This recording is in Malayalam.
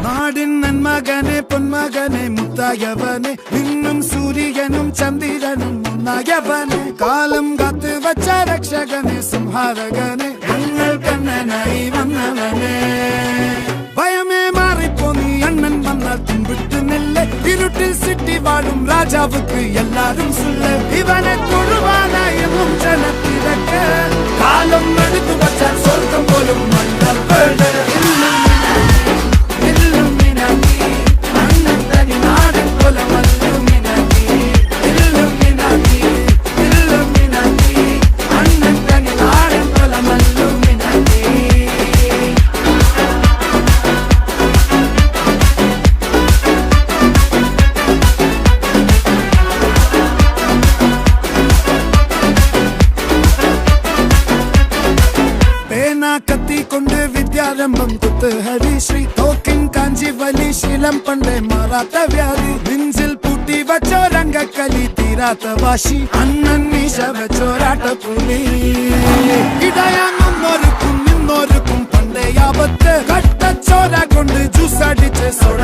നാടിൻ നന്മകനെ പൊന്മകനെ മുത്തായവനെ നിന്നും സൂര്യനും ചന്ദ്രനും ഒന്നായവനെ കാലം കാത്ത് വച്ച രക്ഷകനെ സംഹാരകനെ ഞങ്ങൾ കണ്ണനായി വന്നവനെ ഭയമേ മാറിപ്പോ നീ അണ്ണൻ വന്നാൽ തുമ്പിട്ട് നെല്ല് ഇരുട്ടിൽ സിറ്റി വാഴും രാജാവുക്ക് എല്ലാരും സുല്ല് ഇവനെ തൊഴുവാനായും ജനത്തിരക്ക് കാലം എടുത്തു വച്ചാൽ സ്വർഗം പോലും മണ്ണ കത്തിക്കൊണ്ട് വിദ്യാരംഭം കുത്ത് ഹരിശ്രീ തോക്കിൻ കാഞ്ചി വലി ശീലം പണ്ടേ മാറാത്ത വ്യാധി നെഞ്ചിൽ പൂട്ടി വച്ചോരംഗക്കലി തീരാത്ത വാശി അണ്ണൻ മീശ വെച്ചോരാട്ട പുലി ഇടയാങ്ങൊന്നൊരുക്കും നിന്നൊരുക്കും പണ്ടേ ആപത്ത് കട്ടച്ചോര കൊണ്ട് ജ്യൂസ് അടിച്ച് സോഡ